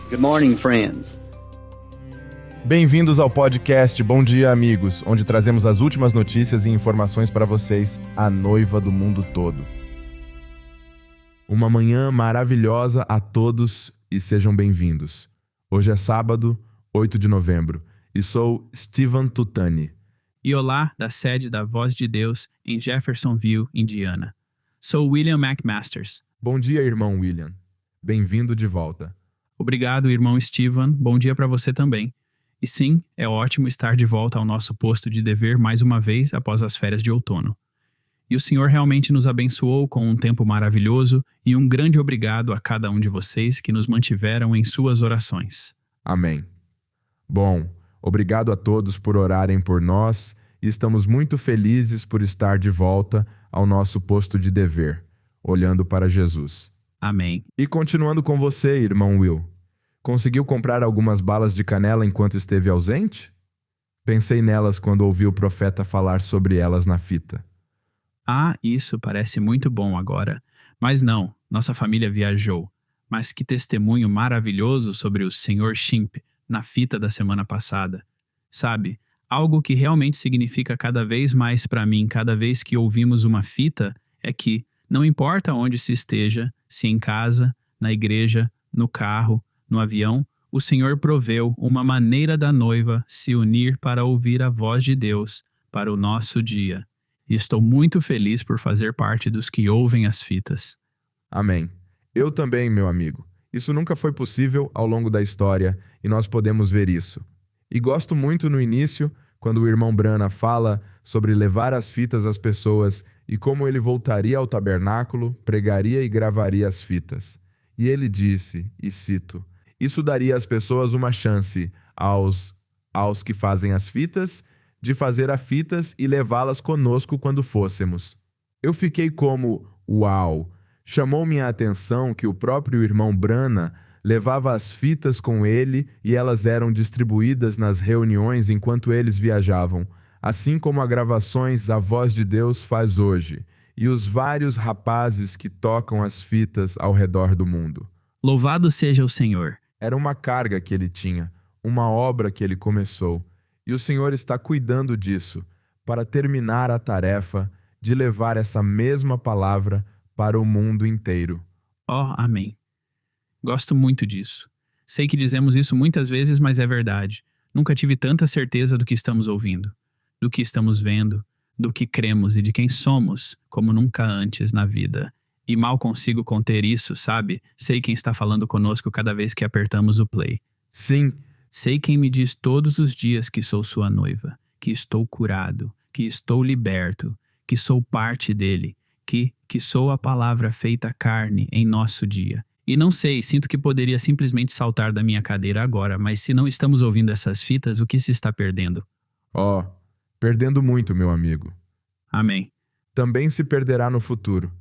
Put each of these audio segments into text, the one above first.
Good morning, friends. Bem-vindos ao podcast Bom Dia, Amigos, onde trazemos as últimas notícias e informações para vocês, a noiva do mundo todo. Uma manhã maravilhosa a todos e sejam bem-vindos. Hoje é sábado, 8 de novembro, e sou Steven Tutani. E olá, da sede da Voz de Deus em Jeffersonville, Indiana. Sou William McMasters. Bom dia, irmão William. Bem-vindo de volta. Obrigado, irmão Steven. Bom dia para você também. E sim, é ótimo estar de volta ao nosso posto de dever mais uma vez após as férias de outono. E o Senhor realmente nos abençoou com um tempo maravilhoso e um grande obrigado a cada um de vocês que nos mantiveram em suas orações. Amém. Bom, obrigado a todos por orarem por nós e estamos muito felizes por estar de volta ao nosso posto de dever, olhando para Jesus. Amém. E continuando com você, irmão Will. Conseguiu comprar algumas balas de canela enquanto esteve ausente? Pensei nelas quando ouvi o profeta falar sobre elas na fita. Ah, isso parece muito bom agora. Mas não, nossa família viajou. Mas que testemunho maravilhoso sobre o Sr. Shimp na fita da semana passada. Sabe, algo que realmente significa cada vez mais para mim cada vez que ouvimos uma fita é que, não importa onde se esteja, se em casa, na igreja, no carro, no avião, o Senhor proveu uma maneira da noiva se unir para ouvir a voz de Deus para o nosso dia. E estou muito feliz por fazer parte dos que ouvem as fitas. Amém. Eu também, meu amigo. Isso nunca foi possível ao longo da história e nós podemos ver isso. E gosto muito no início, quando o irmão Brana fala sobre levar as fitas às pessoas e como ele voltaria ao tabernáculo, pregaria e gravaria as fitas. E ele disse, e cito, isso daria às pessoas uma chance aos que fazem as fitas de fazer as fitas e levá-las conosco quando fôssemos. Eu fiquei como, uau! Chamou minha atenção que o próprio irmão Brana levava as fitas com ele e elas eram distribuídas nas reuniões enquanto eles viajavam, assim como as gravações A Voz de Deus faz hoje, e os vários rapazes que tocam as fitas ao redor do mundo. Louvado seja o Senhor! Era uma carga que ele tinha, uma obra que ele começou, e o Senhor está cuidando disso, para terminar a tarefa de levar essa mesma palavra para o mundo inteiro. Oh, amém. Gosto muito disso. Sei que dizemos isso muitas vezes, mas é verdade. Nunca tive tanta certeza do que estamos ouvindo, do que estamos vendo, do que cremos e de quem somos, como nunca antes na vida. E mal consigo conter isso, sabe? Sei quem está falando conosco cada vez que apertamos o play. Sim. Sei quem me diz todos os dias que sou sua noiva, que estou curado, que estou liberto, que sou parte dele, que sou a palavra feita carne em nosso dia. E não sei, sinto que poderia simplesmente saltar da minha cadeira agora, mas se não estamos ouvindo essas fitas, o que se está perdendo? Oh, perdendo muito, meu amigo. Amém. Também se perderá no futuro.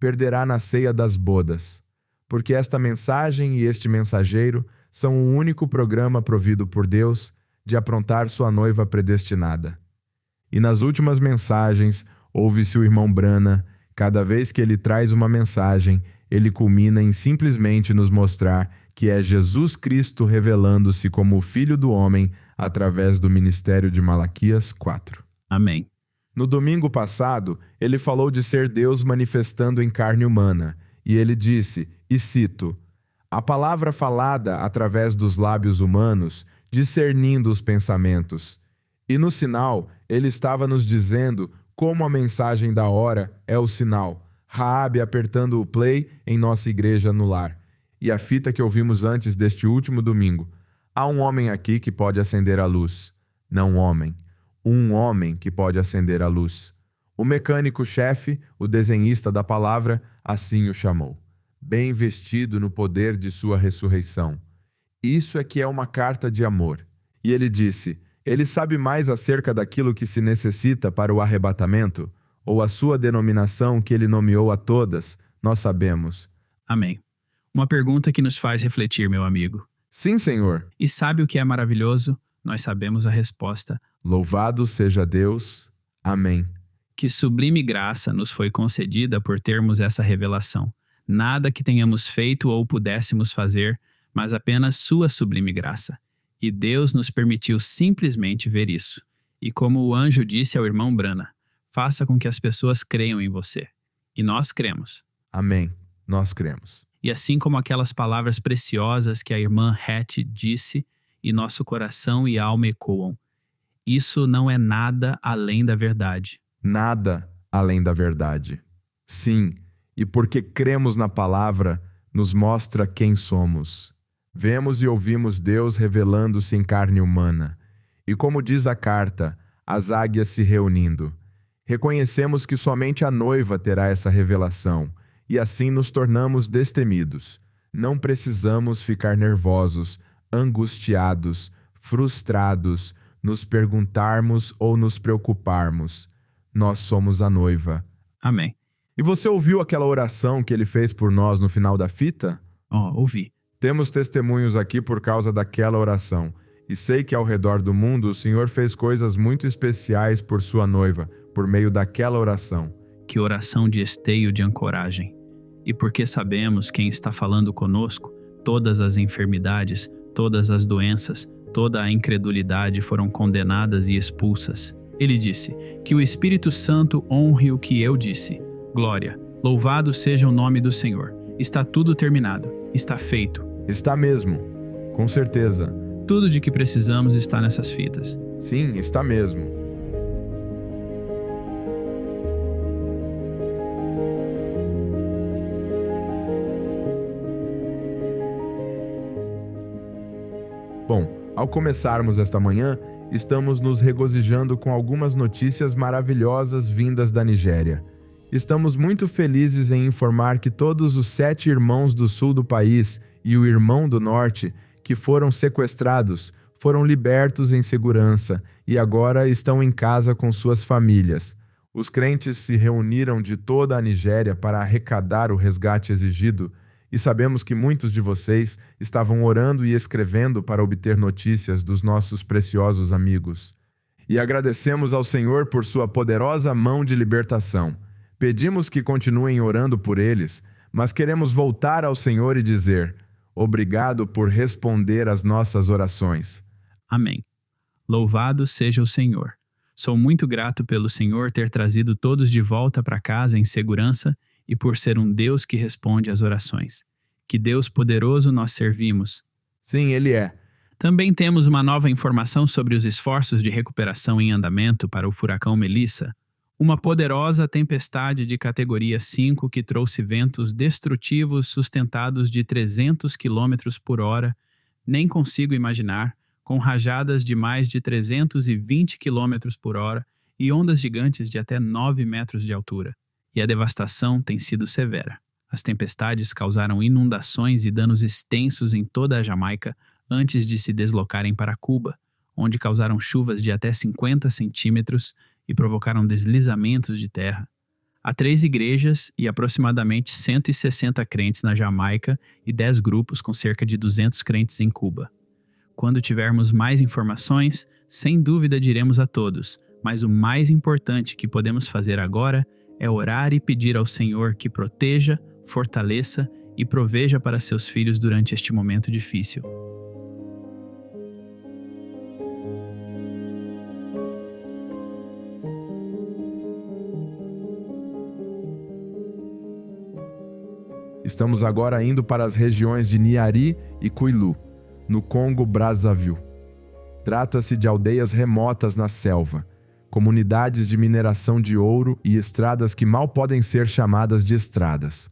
Perderá na ceia das bodas. Porque esta mensagem e este mensageiro são o único programa provido por Deus de aprontar sua noiva predestinada. E nas últimas mensagens, ouve-se o irmão Brana, cada vez que ele traz uma mensagem, ele culmina em simplesmente nos mostrar que é Jesus Cristo revelando-se como o Filho do Homem através do ministério de Malaquias 4. Amém. No domingo passado, ele falou de ser Deus manifestando em carne humana, e ele disse, e cito, a palavra falada através dos lábios humanos, discernindo os pensamentos. E no sinal, ele estava nos dizendo como a mensagem da hora é o sinal, Raabe apertando o play em nossa igreja no lar. E a fita que ouvimos antes deste último domingo. Há um homem aqui que pode acender a luz. Não homem. Um homem que pode acender a luz. O mecânico-chefe, o desenhista da palavra, assim o chamou. Bem vestido no poder de sua ressurreição. Isso é que é uma carta de amor. E ele disse, ele sabe mais acerca daquilo que se necessita para o arrebatamento? Ou a sua denominação que ele nomeou a todas, nós sabemos. Amém. Uma pergunta que nos faz refletir, meu amigo. Sim, Senhor. E sabe o que é maravilhoso? Nós sabemos a resposta. Louvado seja Deus. Amém. Que sublime graça nos foi concedida por termos essa revelação. Nada que tenhamos feito ou pudéssemos fazer, mas apenas sua sublime graça. E Deus nos permitiu simplesmente ver isso. E como o anjo disse ao irmão Brana, faça com que as pessoas creiam em você. E nós cremos. Amém. Nós cremos. E assim como aquelas palavras preciosas que a irmã Hattie disse, e nosso coração e alma ecoam. Isso não é nada além da verdade. Nada além da verdade. Sim, e porque cremos na palavra, nos mostra quem somos. Vemos e ouvimos Deus revelando-se em carne humana. E como diz a carta, as águias se reunindo. Reconhecemos que somente a noiva terá essa revelação, e assim nos tornamos destemidos. Não precisamos ficar nervosos, angustiados, frustrados, nos perguntarmos ou nos preocuparmos. Nós somos a noiva. Amém. E você ouviu aquela oração que ele fez por nós no final da fita? Ouvi. Temos testemunhos aqui por causa daquela oração. E sei que ao redor do mundo o Senhor fez coisas muito especiais por sua noiva, por meio daquela oração. Que oração de esteio de ancoragem. E porque sabemos quem está falando conosco, todas as enfermidades, todas as doenças, toda a incredulidade foram condenadas e expulsas. Ele disse, que o Espírito Santo honre o que eu disse. Glória, louvado seja o nome do Senhor. Está tudo terminado, está feito. Está mesmo, com certeza. Tudo de que precisamos está nessas fitas. Sim, está mesmo. Bom, ao começarmos esta manhã, estamos nos regozijando com algumas notícias maravilhosas vindas da Nigéria. Estamos muito felizes em informar que todos os 7 irmãos do sul do país e o irmão do norte, que foram sequestrados, foram libertos em segurança e agora estão em casa com suas famílias. Os crentes se reuniram de toda a Nigéria para arrecadar o resgate exigido, e sabemos que muitos de vocês estavam orando e escrevendo para obter notícias dos nossos preciosos amigos. E agradecemos ao Senhor por sua poderosa mão de libertação. Pedimos que continuem orando por eles, mas queremos voltar ao Senhor e dizer: obrigado por responder às nossas orações. Amém. Louvado seja o Senhor. Sou muito grato pelo Senhor ter trazido todos de volta para casa em segurança e por ser um Deus que responde às orações. Que Deus poderoso nós servimos. Sim, Ele é. Também temos uma nova informação sobre os esforços de recuperação em andamento para o furacão Melissa, uma poderosa tempestade de categoria 5 que trouxe ventos destrutivos sustentados de 300 km por hora, nem consigo imaginar, com rajadas de mais de 320 km por hora e ondas gigantes de até 9 metros de altura. E a devastação tem sido severa. As tempestades causaram inundações e danos extensos em toda a Jamaica antes de se deslocarem para Cuba, onde causaram chuvas de até 50 centímetros e provocaram deslizamentos de terra. Há 3 igrejas e aproximadamente 160 crentes na Jamaica e 10 grupos com cerca de 200 crentes em Cuba. Quando tivermos mais informações, sem dúvida diremos a todos, mas o mais importante que podemos fazer agora é orar e pedir ao Senhor que proteja, fortaleça e proveja para seus filhos durante este momento difícil. Estamos agora indo para as regiões de Niari e Kwilu, no Congo-Brazzaville. Trata-se de aldeias remotas na selva, comunidades de mineração de ouro e estradas que mal podem ser chamadas de estradas.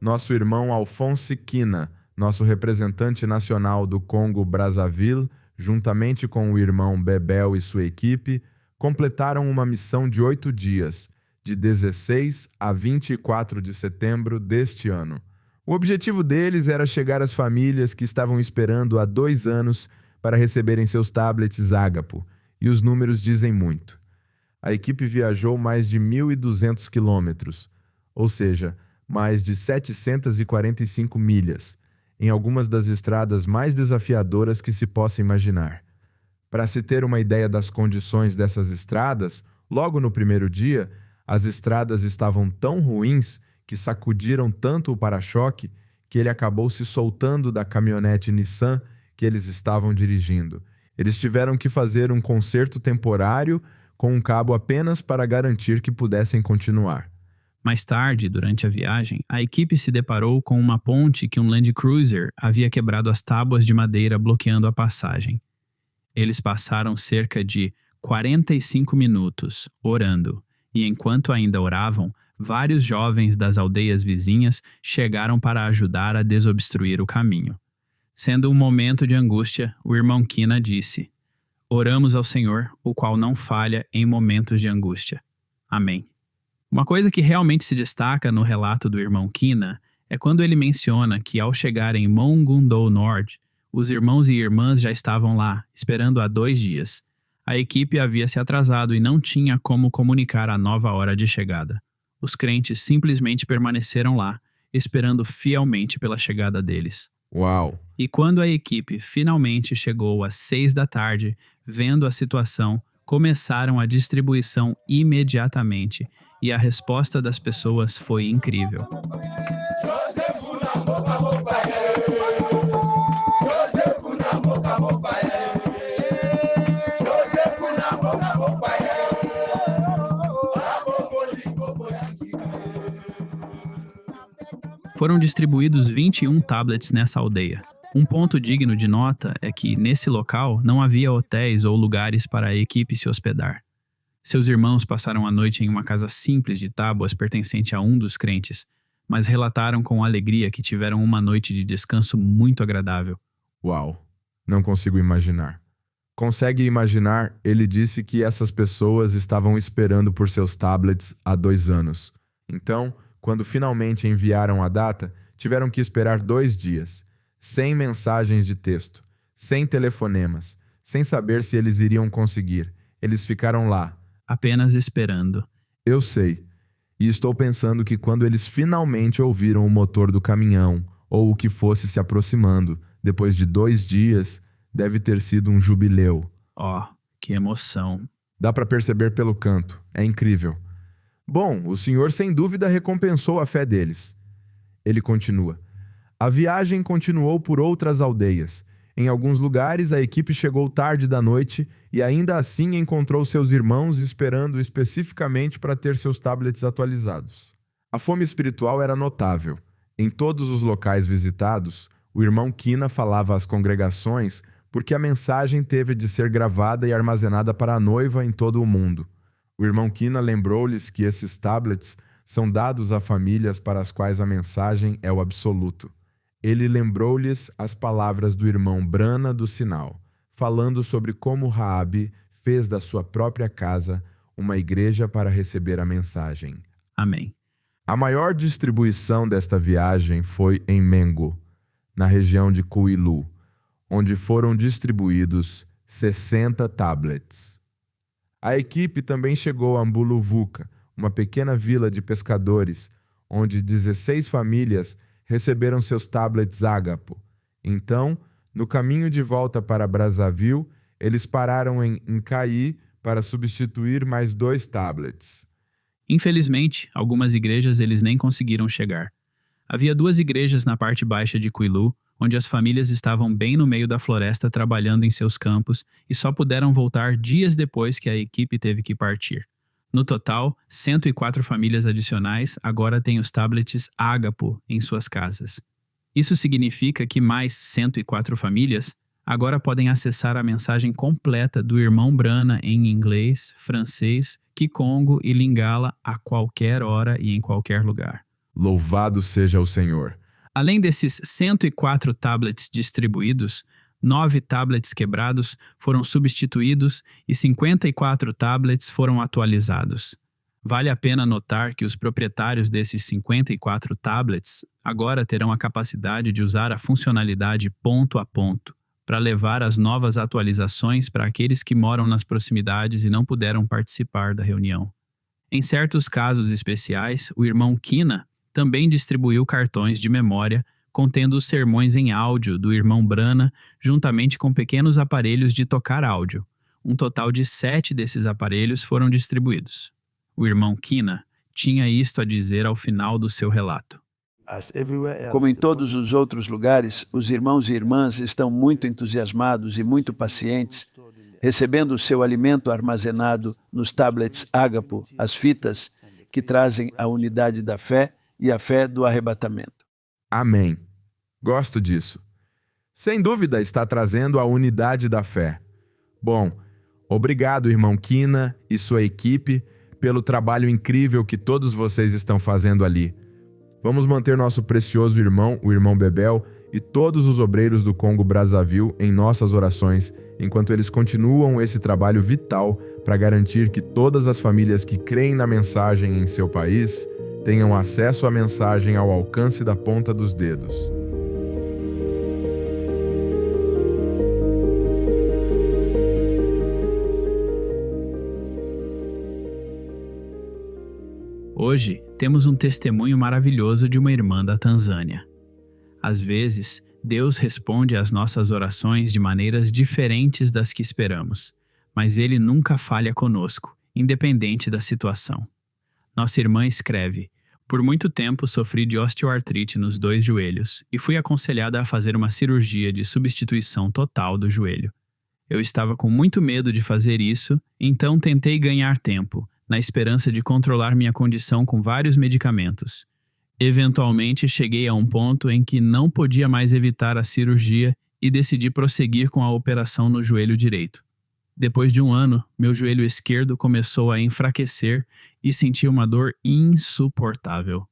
Nosso irmão Alphonse Kina, nosso representante nacional do Congo-Brazzaville, juntamente com o irmão Bebel e sua equipe, completaram uma missão de 8 dias, de 16 a 24 de setembro deste ano. O objetivo deles era chegar às famílias que estavam esperando há 2 anos para receberem seus tablets Agapo, e os números dizem muito. A equipe viajou mais de 1.200 quilômetros, ou seja, mais de 745 milhas, em algumas das estradas mais desafiadoras que se possa imaginar. Para se ter uma ideia das condições dessas estradas, logo no primeiro dia, as estradas estavam tão ruins que sacudiram tanto o para-choque que ele acabou se soltando da caminhonete Nissan que eles estavam dirigindo. Eles tiveram que fazer um conserto temporário com um cabo apenas para garantir que pudessem continuar. Mais tarde, durante a viagem, a equipe se deparou com uma ponte que um Land Cruiser havia quebrado as tábuas de madeira bloqueando a passagem. Eles passaram cerca de 45 minutos orando, e enquanto ainda oravam, vários jovens das aldeias vizinhas chegaram para ajudar a desobstruir o caminho. Sendo um momento de angústia, o irmão Kina disse: "Oramos ao Senhor, o qual não falha em momentos de angústia. Amém." Uma coisa que realmente se destaca no relato do irmão Kina é quando ele menciona que ao chegar em Mongundo Nord, os irmãos e irmãs já estavam lá, esperando há 2 dias. A equipe havia se atrasado e não tinha como comunicar a nova hora de chegada. Os crentes simplesmente permaneceram lá, esperando fielmente pela chegada deles. Uau! E quando a equipe finalmente chegou às 6 da tarde, vendo a situação, começaram a distribuição imediatamente, e a resposta das pessoas foi incrível. Foram distribuídos 21 tablets nessa aldeia. Um ponto digno de nota é que, nesse local, não havia hotéis ou lugares para a equipe se hospedar. Seus irmãos passaram a noite em uma casa simples de tábuas pertencente a um dos crentes, mas relataram com alegria que tiveram uma noite de descanso muito agradável. Uau! Não consigo imaginar. Consegue imaginar? Ele disse que essas pessoas estavam esperando por seus tablets há 2 anos. Então, quando finalmente enviaram a data, tiveram que esperar 2 dias, sem mensagens de texto, sem telefonemas, sem saber se eles iriam conseguir. Eles ficaram lá, Apenas esperando. eu sei. E estou pensando que quando eles finalmente ouviram o motor do caminhão, ou o que fosse se aproximando, depois de 2 dias, deve ter sido um jubileu. Oh, que emoção. Dá para perceber pelo canto. É incrível. Bom, o Senhor sem dúvida recompensou a fé deles. Ele continua. A viagem continuou por outras aldeias. Em alguns lugares, a equipe chegou tarde da noite e ainda assim encontrou seus irmãos esperando especificamente para ter seus tablets atualizados. A fome espiritual era notável. Em todos os locais visitados, o irmão Kina falava às congregações porque a mensagem teve de ser gravada e armazenada para a noiva em todo o mundo. O irmão Kina lembrou-lhes que esses tablets são dados a famílias para as quais a mensagem é o absoluto. Ele lembrou-lhes as palavras do irmão Brana do Sinal, falando sobre como Raabe fez da sua própria casa uma igreja para receber a mensagem. Amém. A maior distribuição desta viagem foi em Mengo, na região de Cuilu, onde foram distribuídos 60 tablets. A equipe também chegou a Mbuluvuka, uma pequena vila de pescadores, onde 16 famílias receberam seus tablets Ágapo. Então, no caminho de volta para Brazzaville, eles pararam em Nkayi para substituir mais 2 tablets. Infelizmente, algumas igrejas eles nem conseguiram chegar. Havia 2 igrejas na parte baixa de Cuilu, onde as famílias estavam bem no meio da floresta trabalhando em seus campos e só puderam voltar dias depois que a equipe teve que partir. No total, 104 famílias adicionais agora têm os tablets Ágapo em suas casas. Isso significa que mais 104 famílias agora podem acessar a mensagem completa do irmão Brana em inglês, francês, Kikongo e Lingala a qualquer hora e em qualquer lugar. Louvado seja o Senhor! Além desses 104 tablets distribuídos, 9 tablets quebrados foram substituídos e 54 tablets foram atualizados. Vale a pena notar que os proprietários desses 54 tablets agora terão a capacidade de usar a funcionalidade ponto a ponto para levar as novas atualizações para aqueles que moram nas proximidades e não puderam participar da reunião. Em certos casos especiais, o irmão Kina também distribuiu cartões de memória contendo os sermões em áudio do irmão Brana, juntamente com pequenos aparelhos de tocar áudio. Um total de 7 desses aparelhos foram distribuídos. O irmão Kina tinha isto a dizer ao final do seu relato. Como em todos os outros lugares, os irmãos e irmãs estão muito entusiasmados e muito pacientes, recebendo o seu alimento armazenado nos tablets Ágapo, as fitas que trazem a unidade da fé e a fé do arrebatamento. Amém. Gosto disso. Sem dúvida está trazendo a unidade da fé. Bom, obrigado, irmão Kina e sua equipe, pelo trabalho incrível que todos vocês estão fazendo ali. Vamos manter nosso precioso irmão, o irmão Bebel, e todos os obreiros do Congo Brazzaville em nossas orações, enquanto eles continuam esse trabalho vital para garantir que todas as famílias que creem na mensagem em seu país tenham acesso à mensagem ao alcance da ponta dos dedos. Hoje, temos um testemunho maravilhoso de uma irmã da Tanzânia. Às vezes, Deus responde às nossas orações de maneiras diferentes das que esperamos, mas Ele nunca falha conosco, independente da situação. Nossa irmã escreve: por muito tempo sofri de osteoartrite nos 2 joelhos e fui aconselhada a fazer uma cirurgia de substituição total do joelho. Eu estava com muito medo de fazer isso, então tentei ganhar tempo, na esperança de controlar minha condição com vários medicamentos. Eventualmente, cheguei a um ponto em que não podia mais evitar a cirurgia e decidi prosseguir com a operação no joelho direito. Depois de 1 ano, meu joelho esquerdo começou a enfraquecer e senti uma dor insuportável.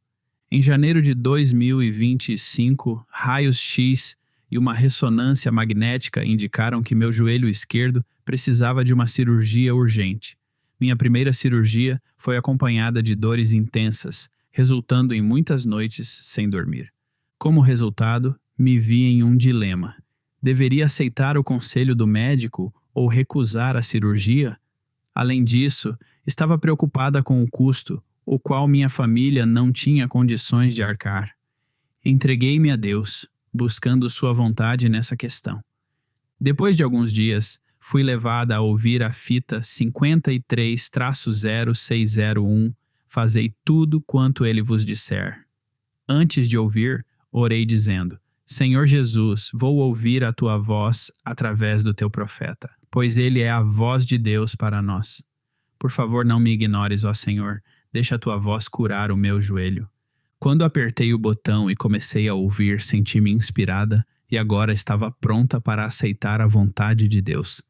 Em janeiro de 2025, raios X e uma ressonância magnética indicaram que meu joelho esquerdo precisava de uma cirurgia urgente. Minha primeira cirurgia foi acompanhada de dores intensas, resultando em muitas noites sem dormir. Como resultado, me vi em um dilema. Deveria aceitar o conselho do médico ou recusar a cirurgia? Além disso, estava preocupada com o custo, o qual minha família não tinha condições de arcar. Entreguei-me a Deus, buscando sua vontade nessa questão. Depois de alguns dias, fui levada a ouvir a fita 53-0601, fazei tudo quanto ele vos disser. Antes de ouvir, orei dizendo: Senhor Jesus, vou ouvir a tua voz através do teu profeta, pois ele é a voz de Deus para nós. Por favor, não me ignores, ó Senhor, deixa a tua voz curar o meu joelho. Quando apertei o botão e comecei a ouvir, senti-me inspirada e agora estava pronta para aceitar a vontade de Deus.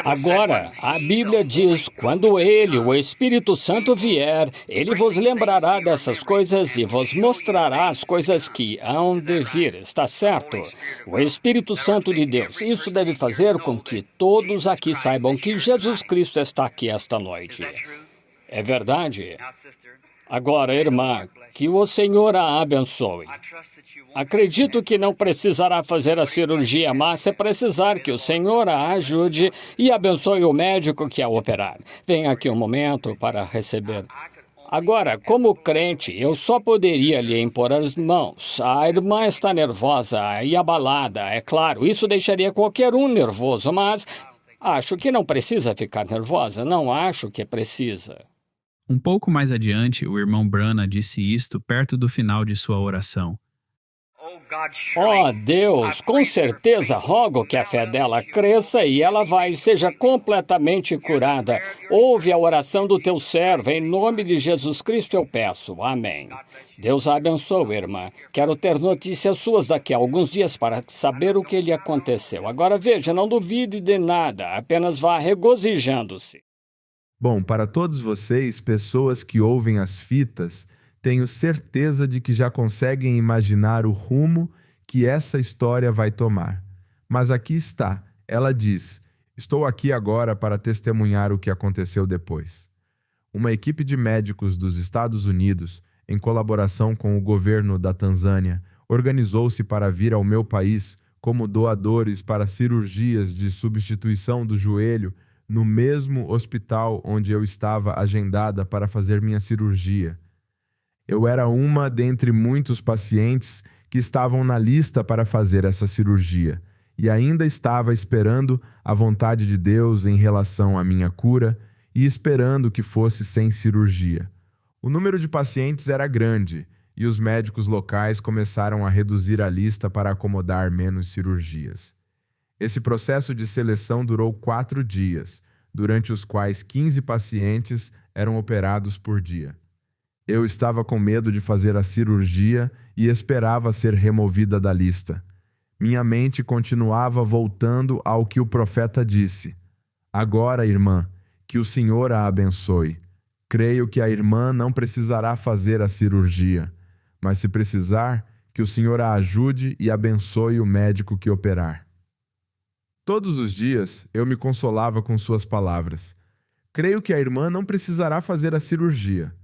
Agora, a Bíblia diz, quando Ele, o Espírito Santo, vier, Ele vos lembrará dessas coisas e vos mostrará as coisas que hão de vir, está certo? O Espírito Santo de Deus, isso deve fazer com que todos aqui saibam que Jesus Cristo está aqui esta noite. É verdade? Agora, irmã, que o Senhor a abençoe. Acredito que não precisará fazer a cirurgia, mas se precisar, que o Senhor a ajude e abençoe o médico que a operar. Venha aqui um momento para receber. Agora, como crente, eu só poderia lhe impor as mãos. A irmã está nervosa e abalada, é claro. Isso deixaria qualquer um nervoso, mas acho que não precisa ficar nervosa. Não acho que precisa. Um pouco mais adiante, o irmão Brana disse isto perto do final de sua oração. Ó Deus, com certeza rogo que a fé dela cresça e ela seja completamente curada. Ouve a oração do teu servo, em nome de Jesus Cristo eu peço. Amém. Deus a abençoe, irmã. Quero ter notícias suas daqui a alguns dias para saber o que lhe aconteceu. Agora veja, não duvide de nada, apenas vá regozijando-se. Bom, para todos vocês, pessoas que ouvem as fitas, tenho certeza de que já conseguem imaginar o rumo que essa história vai tomar. Mas aqui está, ela diz: estou aqui agora para testemunhar o que aconteceu depois. Uma equipe de médicos dos Estados Unidos, em colaboração com o governo da Tanzânia, organizou-se para vir ao meu país como doadores para cirurgias de substituição do joelho no mesmo hospital onde eu estava agendada para fazer minha cirurgia. Eu era uma dentre muitos pacientes que estavam na lista para fazer essa cirurgia e ainda estava esperando a vontade de Deus em relação à minha cura e esperando que fosse sem cirurgia. O número de pacientes era grande e os médicos locais começaram a reduzir a lista para acomodar menos cirurgias. Esse processo de seleção durou 4 dias, durante os quais 15 pacientes eram operados por dia. Eu estava com medo de fazer a cirurgia e esperava ser removida da lista. Minha mente continuava voltando ao que o profeta disse. Agora, irmã, que o Senhor a abençoe. Creio que a irmã não precisará fazer a cirurgia, mas se precisar, que o Senhor a ajude e abençoe o médico que operar. Todos os dias eu me consolava com suas palavras. Creio que a irmã não precisará fazer a cirurgia.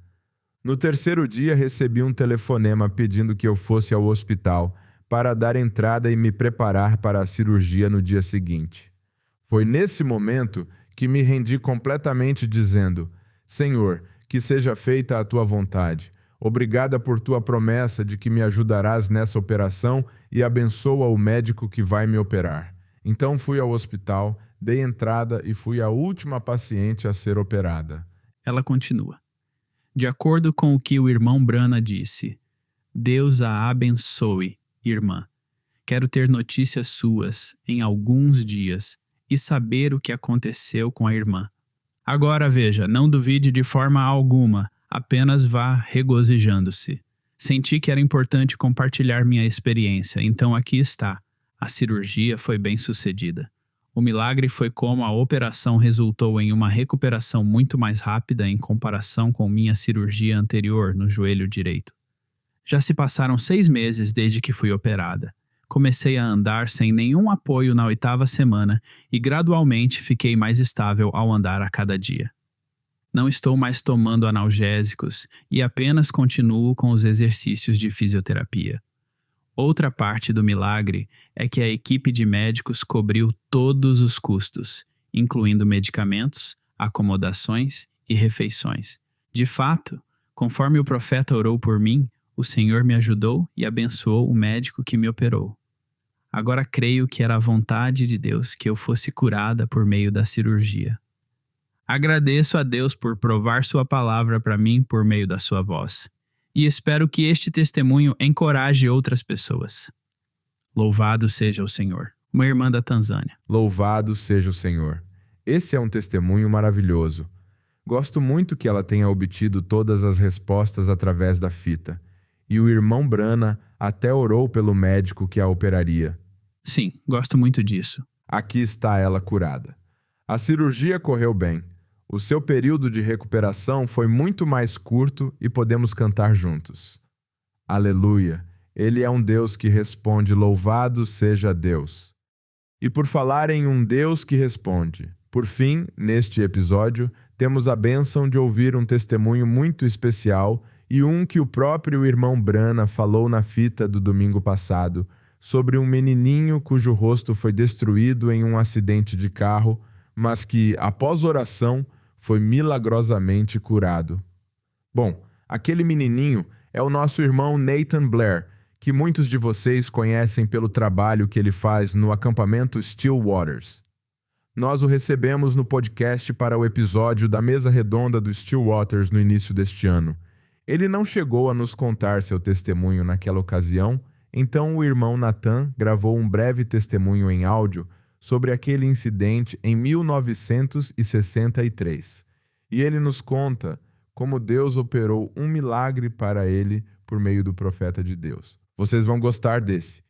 No 3º dia recebi um telefonema pedindo que eu fosse ao hospital para dar entrada e me preparar para a cirurgia no dia seguinte. Foi nesse momento que me rendi completamente dizendo: Senhor, que seja feita a tua vontade. Obrigada por tua promessa de que me ajudarás nessa operação e abençoa o médico que vai me operar. Então fui ao hospital, dei entrada e fui a última paciente a ser operada. Ela continua. De acordo com o que o irmão Brana disse, Deus a abençoe, irmã. Quero ter notícias suas em alguns dias e saber o que aconteceu com a irmã. Agora veja, não duvide de forma alguma, apenas vá regozijando-se. Senti que era importante compartilhar minha experiência, então aqui está. A cirurgia foi bem sucedida. O milagre foi como a operação resultou em uma recuperação muito mais rápida em comparação com minha cirurgia anterior no joelho direito. Já se passaram 6 meses desde que fui operada. Comecei a andar sem nenhum apoio na 8ª semana e gradualmente fiquei mais estável ao andar a cada dia. Não estou mais tomando analgésicos e apenas continuo com os exercícios de fisioterapia. Outra parte do milagre é que a equipe de médicos cobriu todos os custos, incluindo medicamentos, acomodações e refeições. De fato, conforme o profeta orou por mim, o Senhor me ajudou e abençoou o médico que me operou. Agora creio que era a vontade de Deus que eu fosse curada por meio da cirurgia. Agradeço a Deus por provar sua palavra para mim por meio da sua voz. E espero que este testemunho encoraje outras pessoas. Louvado seja o Senhor. Uma irmã da Tanzânia. Louvado seja o Senhor. Esse é um testemunho maravilhoso. Gosto muito que ela tenha obtido todas as respostas através da fita. E o irmão Brana até orou pelo médico que a operaria. Sim, gosto muito disso. Aqui está ela curada. A cirurgia correu bem. O seu período de recuperação foi muito mais curto e podemos cantar juntos. Aleluia! Ele é um Deus que responde, louvado seja Deus. E por falar em um Deus que responde, por fim, neste episódio, temos a bênção de ouvir um testemunho muito especial e um que o próprio irmão Brana falou na fita do domingo passado, sobre um menininho cujo rosto foi destruído em um acidente de carro, mas que, após oração, foi milagrosamente curado. Bom, aquele menininho é o nosso irmão Nathan Blair, que muitos de vocês conhecem pelo trabalho que ele faz no acampamento Stillwaters. Nós o recebemos no podcast para o episódio da mesa redonda do Stillwaters no início deste ano. Ele não chegou a nos contar seu testemunho naquela ocasião, então o irmão Nathan gravou um breve testemunho em áudio sobre aquele incidente em 1963. E ele nos conta como Deus operou um milagre para ele por meio do profeta de Deus. Vocês vão gostar desse.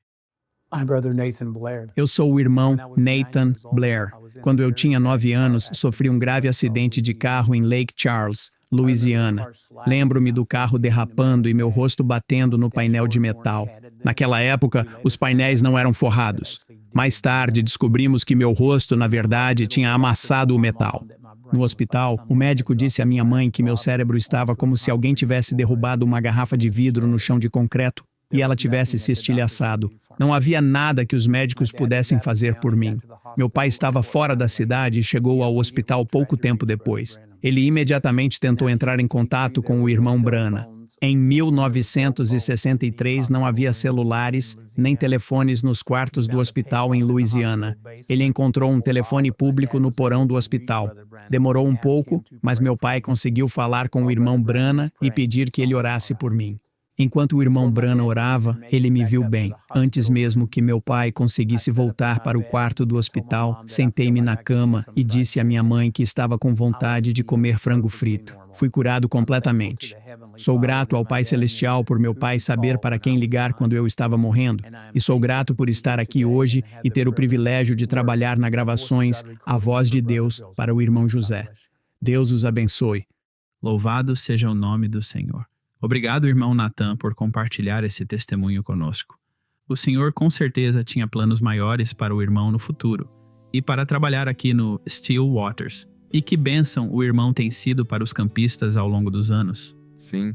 Eu sou o irmão Nathan Blair. Quando eu tinha 9 anos, sofri um grave acidente de carro em Lake Charles, Louisiana. Lembro-me do carro derrapando e meu rosto batendo no painel de metal. Naquela época, os painéis não eram forrados. Mais tarde, descobrimos que meu rosto, na verdade, tinha amassado o metal. No hospital, o médico disse à minha mãe que meu cérebro estava como se alguém tivesse derrubado uma garrafa de vidro no chão de concreto e ela tivesse se estilhaçado. Não havia nada que os médicos pudessem fazer por mim. Meu pai estava fora da cidade e chegou ao hospital pouco tempo depois. Ele imediatamente tentou entrar em contato com o irmão Brana. Em 1963 não havia celulares nem telefones nos quartos do hospital em Louisiana. Ele encontrou um telefone público no porão do hospital. Demorou um pouco, mas meu pai conseguiu falar com o irmão Brana e pedir que ele orasse por mim. Enquanto o irmão Branham orava, ele me viu bem. Antes mesmo que meu pai conseguisse voltar para o quarto do hospital, sentei-me na cama e disse à minha mãe que estava com vontade de comer frango frito. Fui curado completamente. Sou grato ao Pai Celestial por meu pai saber para quem ligar quando eu estava morrendo. E sou grato por estar aqui hoje e ter o privilégio de trabalhar na gravações A Voz de Deus para o irmão José. Deus os abençoe. Louvado seja o nome do Senhor. Obrigado, irmão Natan, por compartilhar esse testemunho conosco. O Senhor com certeza tinha planos maiores para o irmão no futuro e para trabalhar aqui no Still Waters. E que bênção o irmão tem sido para os campistas ao longo dos anos. Sim.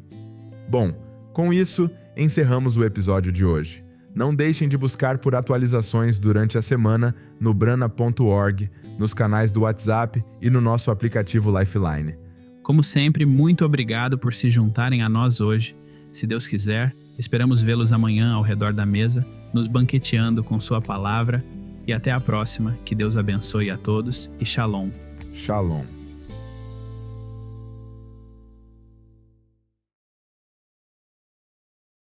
Bom, com isso, encerramos o episódio de hoje. Não deixem de buscar por atualizações durante a semana no brana.org, nos canais do WhatsApp e no nosso aplicativo Lifeline. Como sempre, muito obrigado por se juntarem a nós hoje. Se Deus quiser, esperamos vê-los amanhã ao redor da mesa, nos banqueteando com sua palavra. E até a próxima. Que Deus abençoe a todos e Shalom. Shalom.